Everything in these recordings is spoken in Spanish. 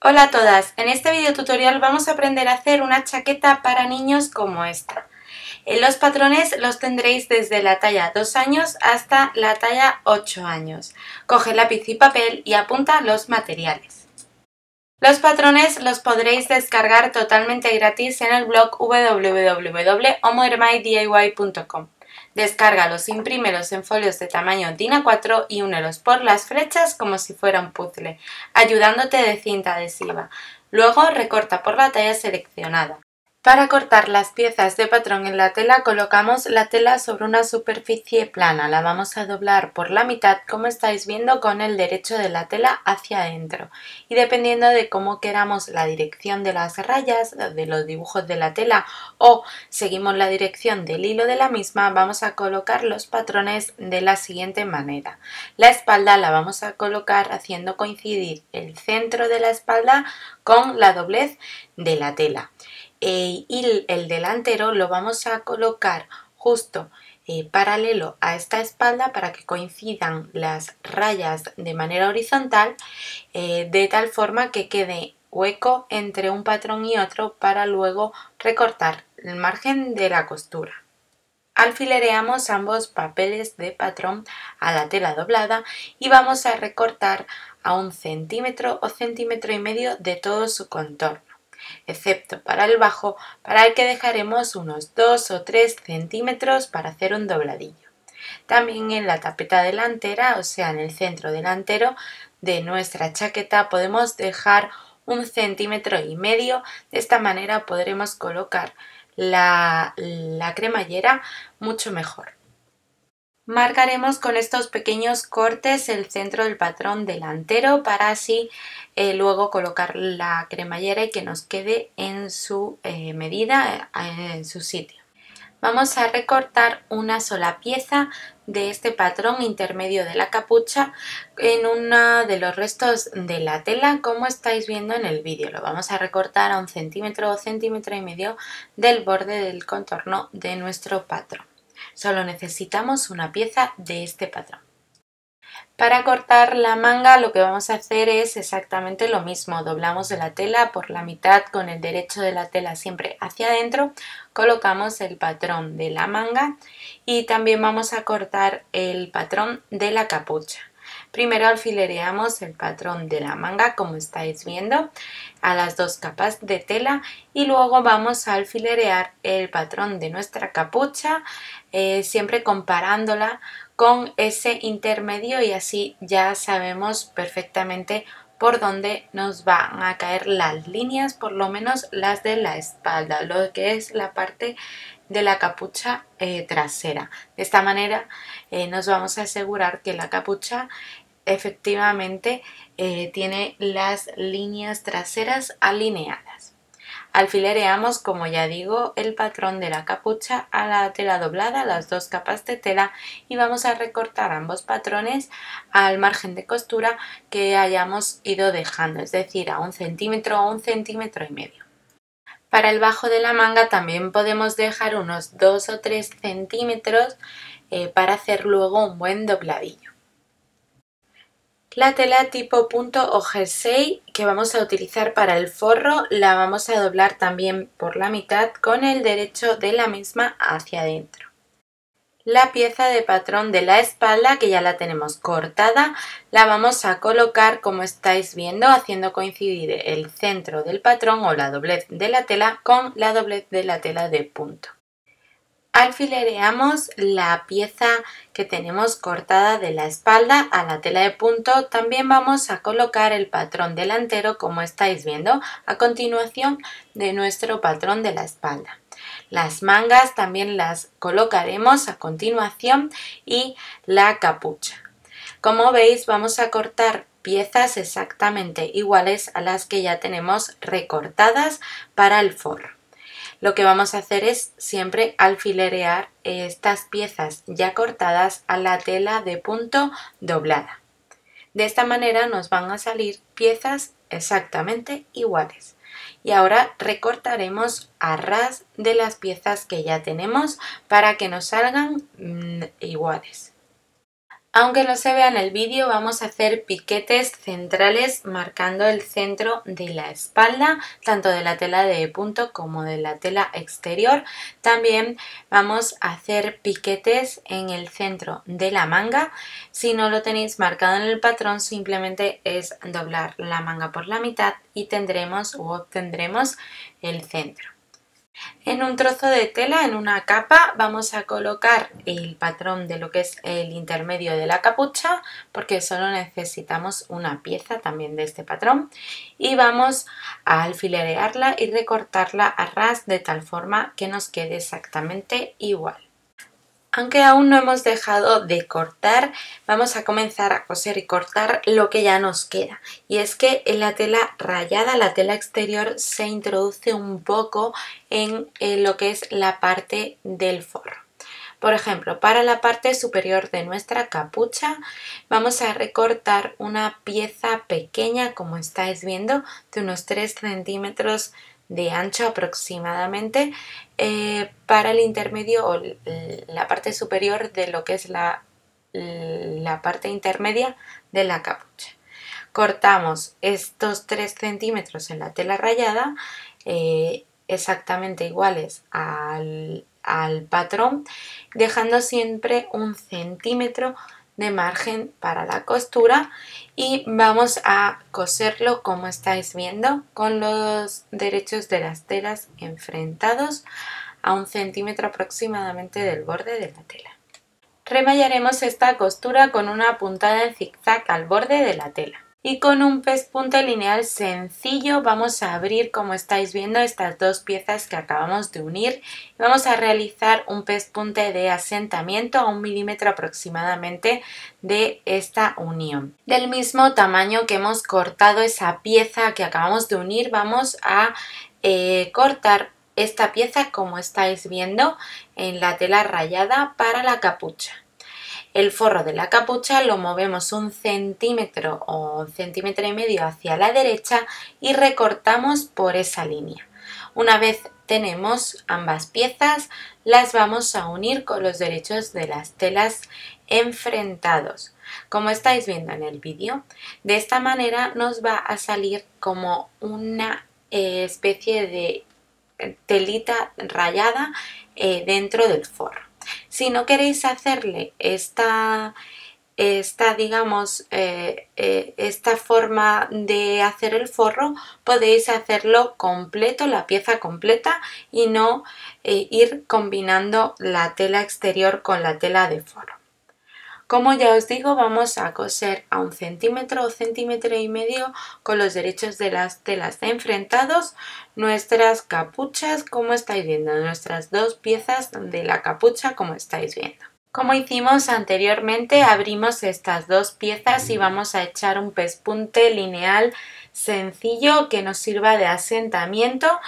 Hola a todas, en este video tutorial vamos a aprender a hacer una chaqueta para niños como esta. Los patrones los tendréis desde la talla 2 años hasta la talla 8 años. Coge lápiz y papel y apunta los materiales. Los patrones los podréis descargar totalmente gratis en el blog www.omohermaidiy.com. Descárgalos, imprímelos en folios de tamaño DIN A4 y únelos por las flechas como si fuera un puzzle, ayudándote de cinta adhesiva. Luego recorta por la talla seleccionada. Para cortar las piezas de patrón en la tela colocamos la tela sobre una superficie plana, la vamos a doblar por la mitad como estáis viendo con el derecho de la tela hacia adentro y dependiendo de cómo queramos la dirección de las rayas, de los dibujos de la tela o seguimos la dirección del hilo de la misma, vamos a colocar los patrones de la siguiente manera. La espalda la vamos a colocar haciendo coincidir el centro de la espalda con la doblez de la tela. Y el delantero lo vamos a colocar justo paralelo a esta espalda para que coincidan las rayas de manera horizontal de tal forma que quede hueco entre un patrón y otro para luego recortar el margen de la costura. Alfilereamos ambos papeles de patrón a la tela doblada y vamos a recortar a 1 centímetro o centímetro y medio de todo su contorno, excepto para el bajo, para el que dejaremos unos 2 o 3 centímetros para hacer un dobladillo. También en la tapeta delantera, o sea en el centro delantero de nuestra chaqueta, podemos dejar 1,5 centímetros. De esta manera podremos colocar la cremallera mucho mejor. Marcaremos con estos pequeños cortes el centro del patrón delantero para así luego colocar la cremallera y que nos quede en su medida, en su sitio. Vamos a recortar una sola pieza de este patrón intermedio de la capucha en uno de los restos de la tela como estáis viendo en el vídeo. Lo vamos a recortar a 1 centímetro o centímetro y medio del borde del contorno de nuestro patrón. Solo necesitamos una pieza de este patrón. Para cortar la manga lo que vamos a hacer es exactamente lo mismo. Doblamos la tela por la mitad con el derecho de la tela siempre hacia adentro. Colocamos el patrón de la manga y también vamos a cortar el patrón de la capucha. Primero alfilereamos el patrón de la manga como estáis viendo a las 2 capas de tela y luego vamos a alfilerear el patrón de nuestra capucha siempre comparándola con ese intermedio y así ya sabemos perfectamente por dónde nos van a caer las líneas, por lo menos las de la espalda, lo que es la parte de la capucha trasera. De esta manera nos vamos a asegurar que la capucha efectivamente tiene las líneas traseras alineadas. Alfilereamos, como ya digo, el patrón de la capucha a la tela doblada, las 2 capas de tela y vamos a recortar ambos patrones al margen de costura que hayamos ido dejando, es decir, a 1 centímetro o 1,5 centímetros. Para el bajo de la manga también podemos dejar unos 2 o 3 centímetros para hacer luego un buen dobladillo. La tela tipo punto o jersey que vamos a utilizar para el forro la vamos a doblar también por la mitad con el derecho de la misma hacia adentro. La pieza de patrón de la espalda, que ya la tenemos cortada, la vamos a colocar como estáis viendo, haciendo coincidir el centro del patrón o la doblez de la tela con la doblez de la tela de punto. Alfilereamos la pieza que tenemos cortada de la espalda a la tela de punto. También vamos a colocar el patrón delantero como estáis viendo a continuación de nuestro patrón de la espalda. Las mangas también las colocaremos a continuación y la capucha. Como veis vamos a cortar piezas exactamente iguales a las que ya tenemos recortadas para el forro. Lo que vamos a hacer es siempre alfilerear estas piezas ya cortadas a la tela de punto doblada. De esta manera nos van a salir piezas exactamente iguales. Y ahora recortaremos a ras de las piezas que ya tenemos para que nos salgan iguales. Aunque no se vea en el vídeo, vamos a hacer piquetes centrales marcando el centro de la espalda, tanto de la tela de punto como de la tela exterior. También vamos a hacer piquetes en el centro de la manga. Si no lo tenéis marcado en el patrón, simplemente es doblar la manga por la mitad y tendremos o obtendremos el centro. En un trozo de tela, en una capa, vamos a colocar el patrón de lo que es el intermedio de la capucha, porque solo necesitamos una pieza también de este patrón, y vamos a alfilerearla y recortarla a ras de tal forma que nos quede exactamente igual. Aunque aún no hemos dejado de cortar, vamos a comenzar a coser y cortar lo que ya nos queda. Y es que en la tela rayada, la tela exterior, se introduce un poco en lo que es la parte del forro. Por ejemplo, para la parte superior de nuestra capucha vamos a recortar una pieza pequeña, como estáis viendo, de unos 3 centímetros de ancho aproximadamente, para el intermedio o la parte superior de lo que es la parte intermedia de la capucha. Cortamos estos 3 centímetros en la tela rayada, exactamente iguales al patrón, dejando siempre 1 centímetro de margen para la costura, y vamos a coserlo como estáis viendo, con los derechos de las telas enfrentados a 1 centímetro aproximadamente del borde de la tela. Remallaremos esta costura con una puntada en zigzag al borde de la tela. Y con un pespunte lineal sencillo vamos a abrir, como estáis viendo, estas dos piezas que acabamos de unir. Y vamos a realizar un pespunte de asentamiento a 1 milímetro aproximadamente de esta unión. Del mismo tamaño que hemos cortado esa pieza que acabamos de unir, vamos a cortar esta pieza, como estáis viendo, en la tela rayada para la capucha. El forro de la capucha lo movemos 1 centímetro o 1,5 centímetros hacia la derecha y recortamos por esa línea. Una vez tenemos ambas piezas, las vamos a unir con los derechos de las telas enfrentados, como estáis viendo en el vídeo. De esta manera nos va a salir como una especie de telita rayada dentro del forro. Si no queréis hacerle esta forma de hacer el forro, podéis hacerlo completo, la pieza completa, y no ir combinando la tela exterior con la tela de forro. Como ya os digo, vamos a coser a 1 centímetro o 1,5 centímetros con los derechos de las telas de enfrentados nuestras capuchas, como estáis viendo, nuestras dos piezas de la capucha, como estáis viendo. Como hicimos anteriormente, abrimos estas dos piezas y vamos a echar un pespunte lineal sencillo que nos sirva de asentamiento,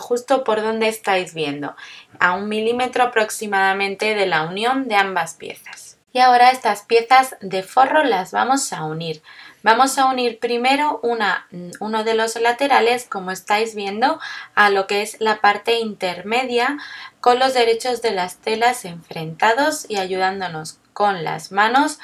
justo por donde estáis viendo, a 1 milímetro aproximadamente de la unión de ambas piezas. Y ahora estas piezas de forro las vamos a unir. Vamos a unir primero uno de los laterales, como estáis viendo, a lo que es la parte intermedia, con los derechos de las telas enfrentados y ayudándonos con las manos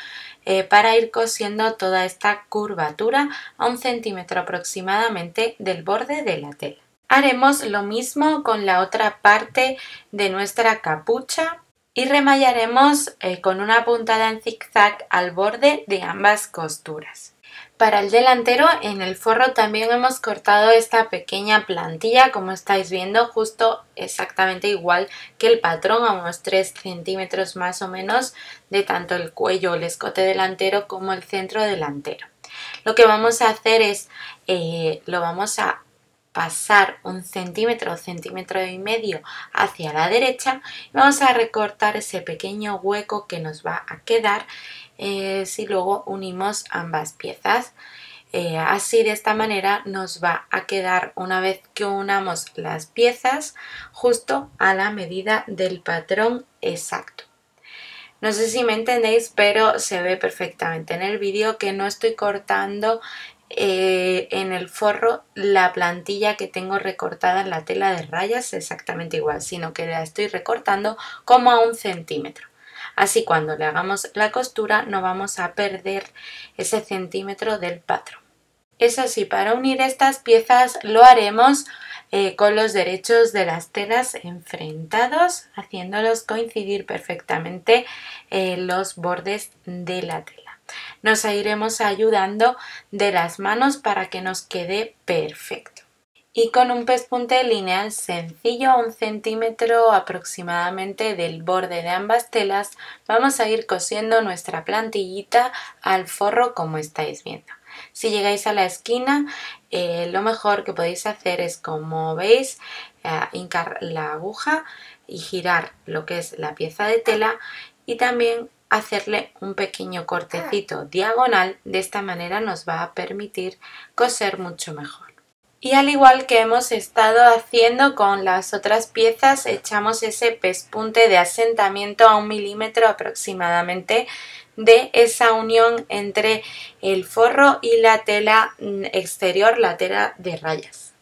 para ir cosiendo toda esta curvatura a 1 centímetro aproximadamente del borde de la tela. Haremos lo mismo con la otra parte de nuestra capucha y remallaremos con una puntada en zigzag al borde de ambas costuras. Para el delantero, en el forro también hemos cortado esta pequeña plantilla, como estáis viendo, justo exactamente igual que el patrón, a unos 3 centímetros más o menos de tanto el cuello o el escote delantero como el centro delantero. Lo que vamos a hacer es, lo vamos a pasar 1 centímetro o 1,5 centímetros hacia la derecha y vamos a recortar ese pequeño hueco que nos va a quedar si luego unimos ambas piezas. Así, de esta manera nos va a quedar, una vez que unamos las piezas, justo a la medida del patrón exacto. No sé si me entendéis, pero se ve perfectamente en el vídeo que no estoy cortando en el forro la plantilla que tengo recortada en la tela de rayas exactamente igual, sino que la estoy recortando como a 1 centímetro. Así cuando le hagamos la costura no vamos a perder ese centímetro del patrón. Eso sí, para unir estas piezas lo haremos con los derechos de las telas enfrentados, haciéndolos coincidir perfectamente los bordes de la tela. Nos iremos ayudando de las manos para que nos quede perfecto. Y con un pespunte lineal sencillo a 1 centímetro aproximadamente del borde de ambas telas vamos a ir cosiendo nuestra plantillita al forro como estáis viendo. Si llegáis a la esquina, lo mejor que podéis hacer es, como veis, hincar la aguja y girar lo que es la pieza de tela y también hacerle un pequeño cortecito diagonal. De esta manera nos va a permitir coser mucho mejor. Y al igual que hemos estado haciendo con las otras piezas, echamos ese pespunte de asentamiento a 1 milímetro aproximadamente de esa unión entre el forro y la tela exterior, la tela de rayas.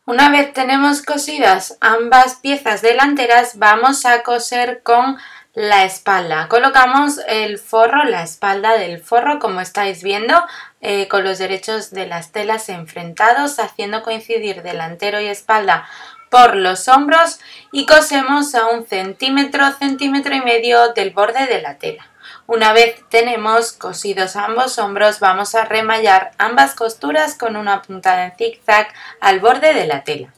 Una vez tenemos cosidas ambas piezas delanteras, vamos a coser con la espalda. Colocamos el forro, la espalda del forro, como estáis viendo, con los derechos de las telas enfrentados, haciendo coincidir delantero y espalda por los hombros y cosemos a 1 centímetro, centímetro y medio del borde de la tela. Una vez tenemos cosidos ambos hombros, vamos a remallar ambas costuras con una puntada en zigzag al borde de la tela.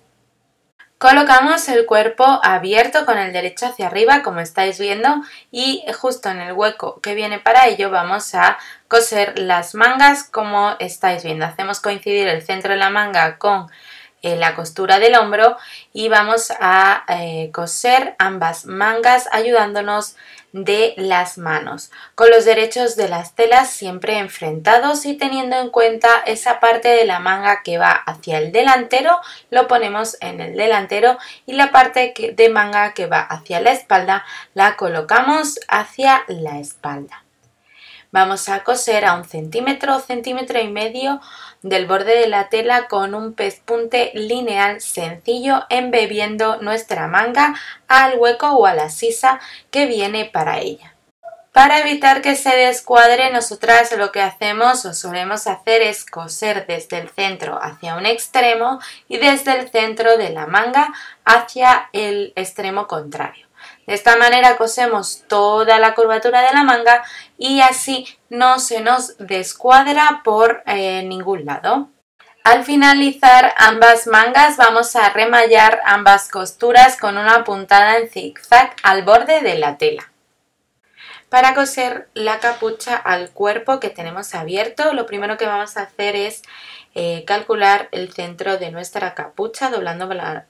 Colocamos el cuerpo abierto con el derecho hacia arriba, como estáis viendo, y justo en el hueco que viene para ello vamos a coser las mangas como estáis viendo. Hacemos coincidir el centro de la manga con la costura del hombro y vamos a coser ambas mangas ayudándonos de las manos, con los derechos de las telas siempre enfrentados y teniendo en cuenta esa parte de la manga que va hacia el delantero, lo ponemos en el delantero y la parte de manga que va hacia la espalda la colocamos hacia la espalda. Vamos a coser a 1 centímetro, centímetro y medio del borde de la tela con un pespunte lineal sencillo, embebiendo nuestra manga al hueco o a la sisa que viene para ella. Para evitar que se descuadre, nosotras lo que hacemos o solemos hacer es coser desde el centro hacia un extremo y desde el centro de la manga hacia el extremo contrario. De esta manera cosemos toda la curvatura de la manga y así no se nos descuadra por ningún lado. Al finalizar ambas mangas vamos a remallar ambas costuras con una puntada en zigzag al borde de la tela. Para coser la capucha al cuerpo que tenemos abierto, lo primero que vamos a hacer es calcular el centro de nuestra capucha doblándola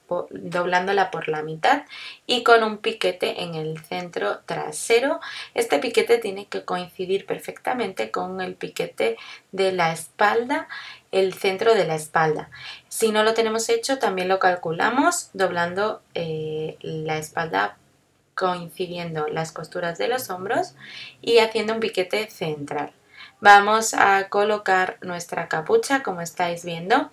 por la mitad y con un piquete en el centro trasero. Este piquete tiene que coincidir perfectamente con el piquete de la espalda, el centro de la espalda. Si no lo tenemos hecho, también lo calculamos doblando la espalda, coincidiendo las costuras de los hombros y haciendo un piquete central. Vamos a colocar nuestra capucha como estáis viendo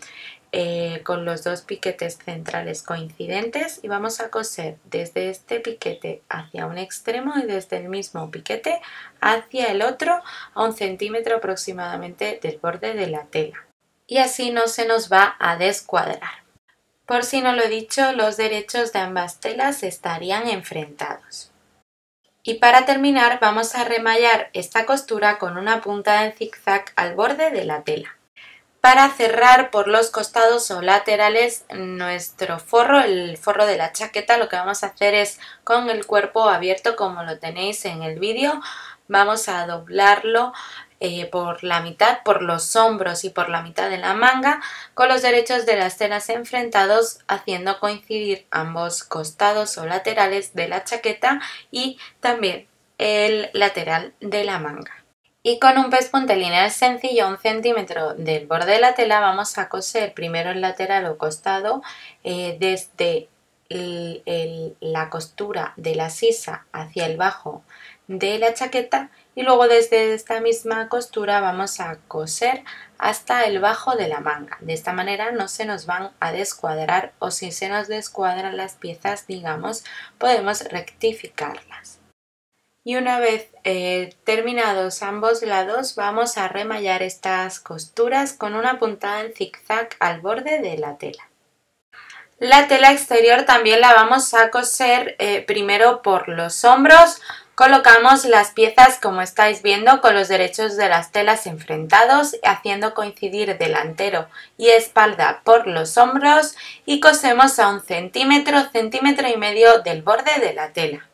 con los dos piquetes centrales coincidentes y vamos a coser desde este piquete hacia un extremo y desde el mismo piquete hacia el otro a 1 centímetro aproximadamente del borde de la tela. Y así no se nos va a descuadrar. Por si no lo he dicho, los derechos de ambas telas estarían enfrentados. Y para terminar vamos a remallar esta costura con una puntada en zigzag al borde de la tela. Para cerrar por los costados o laterales nuestro forro, el forro de la chaqueta, lo que vamos a hacer es con el cuerpo abierto como lo tenéis en el vídeo, vamos a doblarlo por la mitad, por los hombros y por la mitad de la manga, con los derechos de las telas enfrentados, haciendo coincidir ambos costados o laterales de la chaqueta y también el lateral de la manga. Y con un pespunte lineal sencillo a 1 centímetro del borde de la tela vamos a coser primero el lateral o costado desde la costura de la sisa hacia el bajo de la chaqueta y luego desde esta misma costura vamos a coser hasta el bajo de la manga. De esta manera no se nos van a descuadrar, o si se nos descuadran las piezas, digamos, podemos rectificarlas. Y una vez terminados ambos lados, vamos a remallar estas costuras con una puntada en zigzag al borde de la tela. La tela exterior también la vamos a coser primero por los hombros. Colocamos las piezas como estáis viendo con los derechos de las telas enfrentados, haciendo coincidir delantero y espalda por los hombros y cosemos a 1 centímetro, centímetro y medio del borde de la tela.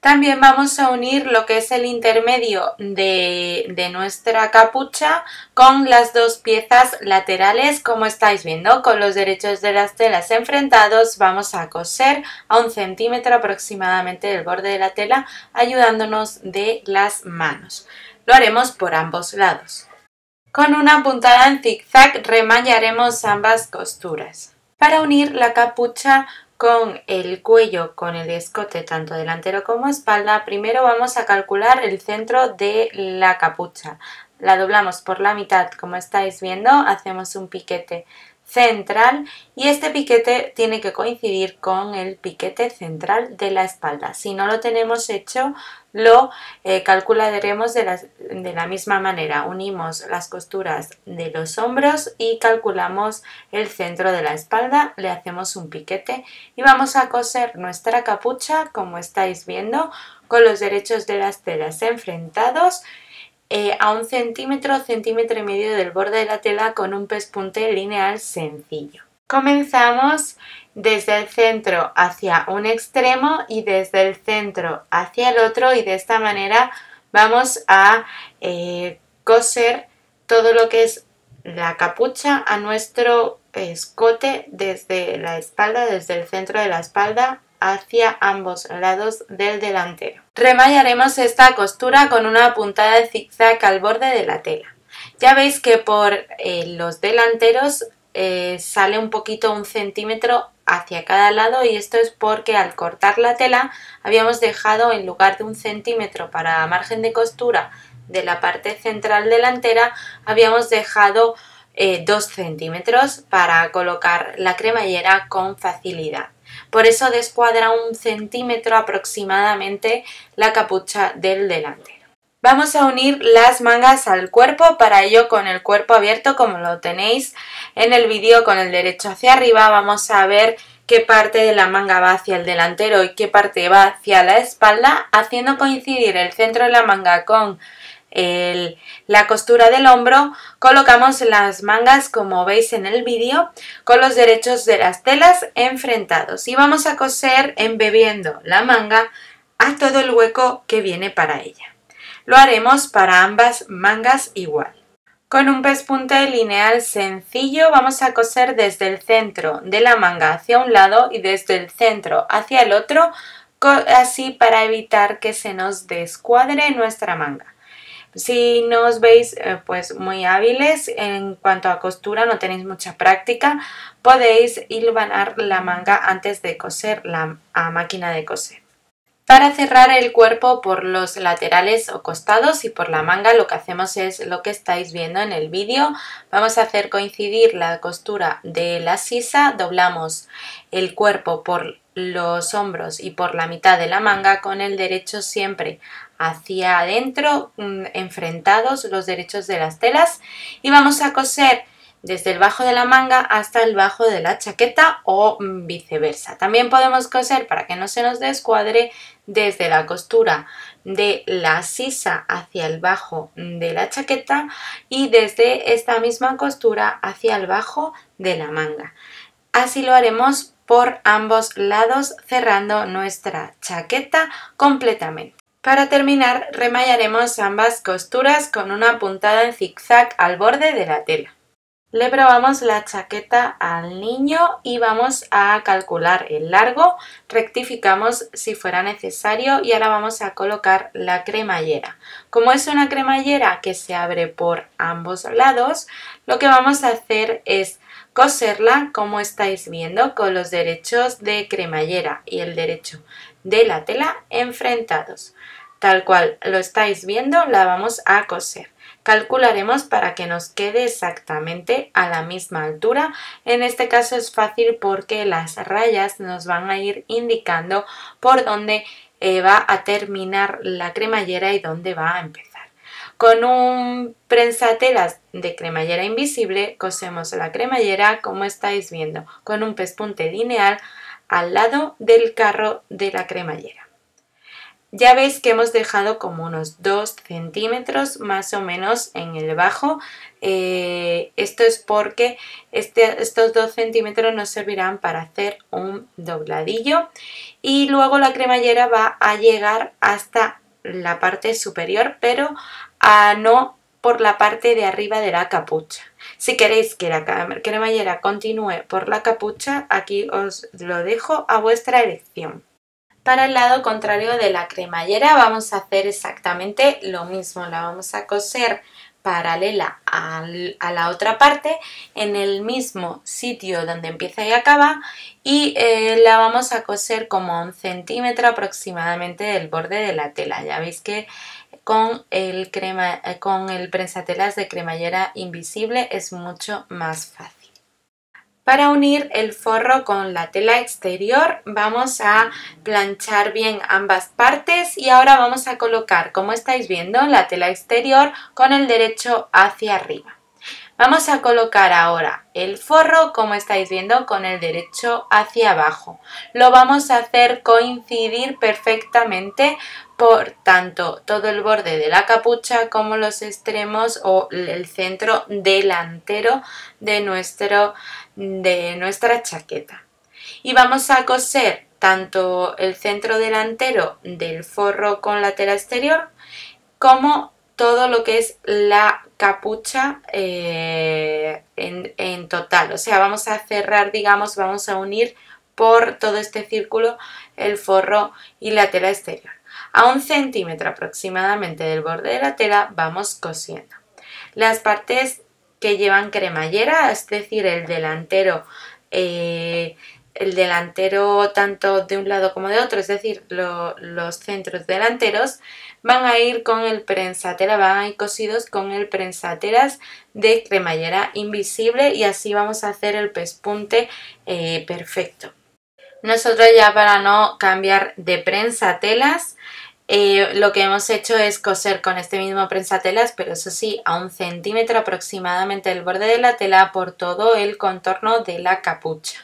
También vamos a unir lo que es el intermedio de nuestra capucha con las dos piezas laterales, como estáis viendo, con los derechos de las telas enfrentados. Vamos a coser a 1 centímetro aproximadamente del borde de la tela, ayudándonos de las manos. Lo haremos por ambos lados. Con una puntada en zigzag remallaremos ambas costuras. Para unir la capucha con el cuello, con el escote tanto delantero como espalda, primero vamos a calcular el centro de la capucha. La doblamos por la mitad, como estáis viendo, hacemos un piquete central y este piquete tiene que coincidir con el piquete central de la espalda. Si no lo tenemos hecho, lo calcularemos de la misma manera. Unimos las costuras de los hombros y calculamos el centro de la espalda, le hacemos un piquete y vamos a coser nuestra capucha, como estáis viendo, con los derechos de las telas enfrentados a 1 centímetro, centímetro y medio del borde de la tela con un pespunte lineal sencillo. Comenzamos desde el centro hacia un extremo y desde el centro hacia el otro y de esta manera vamos a coser todo lo que es la capucha a nuestro escote desde la espalda, desde el centro de la espalda hacia ambos lados del delantero. Remallaremos esta costura con una puntada de zigzag al borde de la tela. Ya veis que por los delanteros sale un poquito 1 centímetro hacia cada lado y esto es porque al cortar la tela habíamos dejado, en lugar de 1 centímetro para margen de costura de la parte central delantera, habíamos dejado 2 centímetros para colocar la cremallera con facilidad. Por eso descuadra 1 centímetro aproximadamente la capucha del delantero. Vamos a unir las mangas al cuerpo, para ello con el cuerpo abierto, como lo tenéis en el vídeo con el derecho hacia arriba, vamos a ver qué parte de la manga va hacia el delantero y qué parte va hacia la espalda, haciendo coincidir el centro de la manga con la costura del hombro. Colocamos las mangas, como veis en el vídeo, con los derechos de las telas enfrentados y vamos a coser embebiendo la manga a todo el hueco que viene para ella. Lo haremos para ambas mangas igual. Con un pespunte lineal sencillo vamos a coser desde el centro de la manga hacia un lado y desde el centro hacia el otro, así para evitar que se nos descuadre nuestra manga. Si no os veis pues muy hábiles en cuanto a costura, no tenéis mucha práctica, podéis hilvanar la manga antes de coser a máquina de coser. Para cerrar el cuerpo por los laterales o costados y por la manga, lo que hacemos es lo que estáis viendo en el vídeo. Vamos a hacer coincidir la costura de la sisa, doblamos el cuerpo por los hombros y por la mitad de la manga, con el derecho siempre hacia adentro, enfrentados los derechos de las telas, y vamos a coser desde el bajo de la manga hasta el bajo de la chaqueta o viceversa. También podemos coser, para que no se nos descuadre, desde la costura de la sisa hacia el bajo de la chaqueta y desde esta misma costura hacia el bajo de la manga. Así lo haremos por ambos lados, cerrando nuestra chaqueta completamente. Para terminar, remallaremos ambas costuras con una puntada en zigzag al borde de la tela. Le probamos la chaqueta al niño y vamos a calcular el largo, rectificamos si fuera necesario y ahora vamos a colocar la cremallera. Como es una cremallera que se abre por ambos lados, lo que vamos a hacer es coserla, como estáis viendo, con los derechos de cremallera y el derecho de la tela enfrentados. Tal cual lo estáis viendo, la vamos a coser. Calcularemos para que nos quede exactamente a la misma altura. En este caso es fácil porque las rayas nos van a ir indicando por dónde va a terminar la cremallera y dónde va a empezar. Con un prensatelas de cremallera invisible cosemos la cremallera como estáis viendo, con un pespunte lineal al lado del carro de la cremallera. Ya veis que hemos dejado como unos 2 centímetros más o menos en el bajo. Esto es porque estos 2 centímetros nos servirán para hacer un dobladillo y luego la cremallera va a llegar hasta la parte superior, pero no por la parte de arriba de la capucha. Si queréis que la cremallera continúe por la capucha, aquí os lo dejo a vuestra elección. Para el lado contrario de la cremallera vamos a hacer exactamente lo mismo, la vamos a coser paralela a la otra parte en el mismo sitio donde empieza y acaba y la vamos a coser como a 1 centímetro aproximadamente del borde de la tela. Ya veis que con el prensatelas de cremallera invisible es mucho más fácil. Para unir el forro con la tela exterior vamos a planchar bien ambas partes y ahora vamos a colocar, como estáis viendo, la tela exterior con el derecho hacia arriba. Vamos a colocar ahora el forro, como estáis viendo, con el derecho hacia abajo. Lo vamos a hacer coincidir perfectamente por tanto todo el borde de la capucha como los extremos o el centro delantero de nuestra chaqueta. Y vamos a coser tanto el centro delantero del forro con la tela exterior como todo lo que es la capucha en total. O sea, vamos a cerrar, digamos, vamos a unir por todo este círculo el forro y la tela exterior. A 1 centímetro aproximadamente del borde de la tela vamos cosiendo. Las partes que llevan cremallera, es decir, el delantero tanto de un lado como de otro, es decir, los centros delanteros, van a ir con el prensatelas, van a ir cosidos con el prensatelas de cremallera invisible y así vamos a hacer el pespunte perfecto. Nosotros ya para no cambiar de prensatelas, lo que hemos hecho es coser con este mismo prensatelas, pero eso sí, a 1 centímetro aproximadamente del borde de la tela por todo el contorno de la capucha.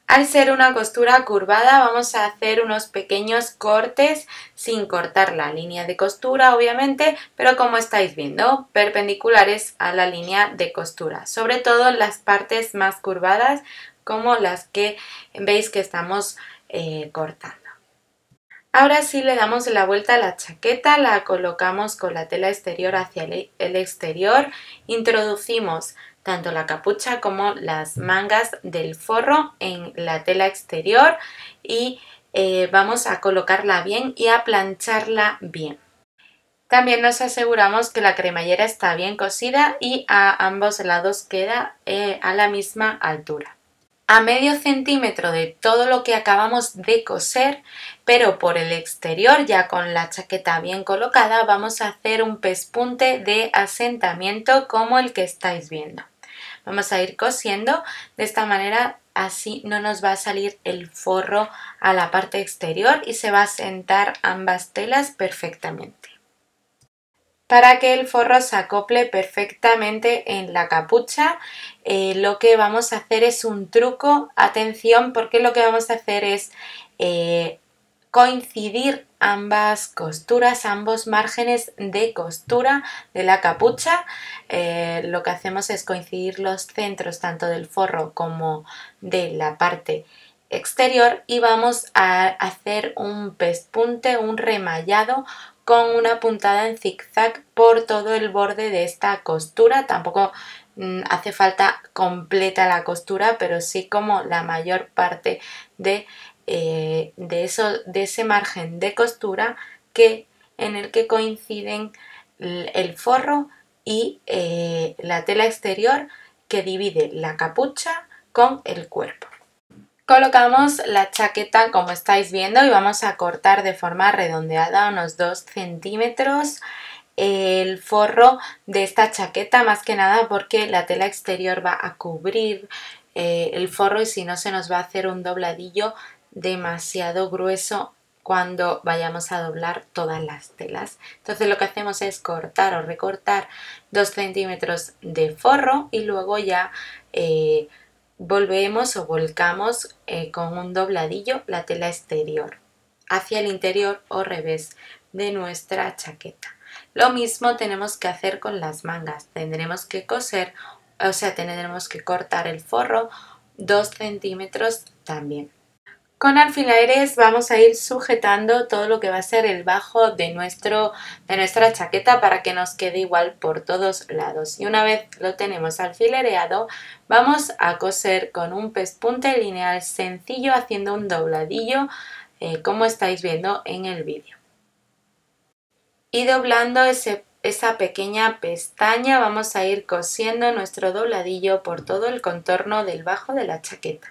Al ser una costura curvada vamos a hacer unos pequeños cortes sin cortar la línea de costura obviamente, pero como estáis viendo, perpendiculares a la línea de costura, sobre todo en las partes más curvadas como las que veis que estamos cortando. Ahora sí le damos la vuelta a la chaqueta, la colocamos con la tela exterior hacia el exterior, introducimos tanto la capucha como las mangas del forro en la tela exterior y vamos a colocarla bien y a plancharla bien. También nos aseguramos que la cremallera está bien cosida y a ambos lados queda a la misma altura. A medio centímetro de todo lo que acabamos de coser, pero por el exterior, ya con la chaqueta bien colocada, vamos a hacer un pespunte de asentamiento como el que estáis viendo. Vamos a ir cosiendo de esta manera, así no nos va a salir el forro a la parte exterior y se va a asentar ambas telas perfectamente. Para que el forro se acople perfectamente en la capucha, lo que vamos a hacer es un truco. Atención, porque lo que vamos a hacer es coincidir ambas costuras, ambos márgenes de costura de la capucha. Lo que hacemos es coincidir los centros tanto del forro como de la parte exterior y vamos a hacer un pespunte, un remallado con una puntada en zigzag por todo el borde de esta costura. Tampoco hace falta completa la costura, pero sí como la mayor parte de ese margen de costura en el que coinciden el forro y la tela exterior que divide la capucha con el cuerpo. Colocamos la chaqueta como estáis viendo y vamos a cortar de forma redondeada unos 2 centímetros el forro de esta chaqueta, más que nada porque la tela exterior va a cubrir el forro y si no se nos va a hacer un dobladillo demasiado grueso cuando vayamos a doblar todas las telas. Entonces lo que hacemos es cortar o recortar 2 centímetros de forro y luego ya volvemos o volcamos con un dobladillo la tela exterior hacia el interior o revés de nuestra chaqueta. Lo mismo tenemos que hacer con las mangas. Tendremos que coser, o sea, tendremos que cortar el forro 2 centímetros también. Con alfileres vamos a ir sujetando todo lo que va a ser el bajo de nuestra chaqueta para que nos quede igual por todos lados. Y una vez lo tenemos alfilereado, vamos a coser con un pespunte lineal sencillo haciendo un dobladillo como estáis viendo en el vídeo. Y doblando esa pequeña pestaña vamos a ir cosiendo nuestro dobladillo por todo el contorno del bajo de la chaqueta.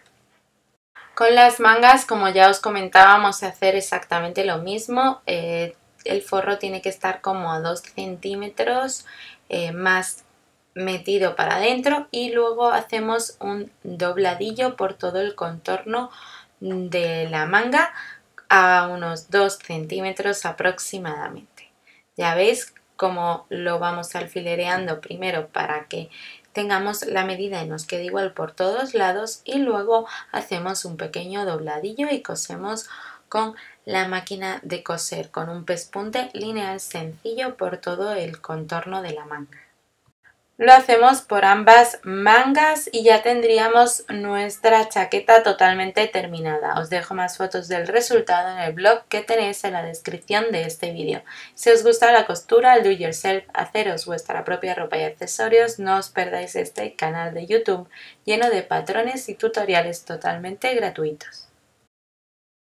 Con las mangas, como ya os comentaba, vamos a hacer exactamente lo mismo. El forro tiene que estar como a 2 centímetros más metido para adentro y luego hacemos un dobladillo por todo el contorno de la manga a unos 2 centímetros aproximadamente. Ya veis cómo lo vamos alfilereando primero para que tengamos la medida y nos quede igual por todos lados y luego hacemos un pequeño dobladillo y cosemos con la máquina de coser con un pespunte lineal sencillo por todo el contorno de la manga. Lo hacemos por ambas mangas y ya tendríamos nuestra chaqueta totalmente terminada. Os dejo más fotos del resultado en el blog que tenéis en la descripción de este vídeo. Si os gusta la costura, el do yourself, haceros vuestra propia ropa y accesorios, no os perdáis este canal de YouTube lleno de patrones y tutoriales totalmente gratuitos.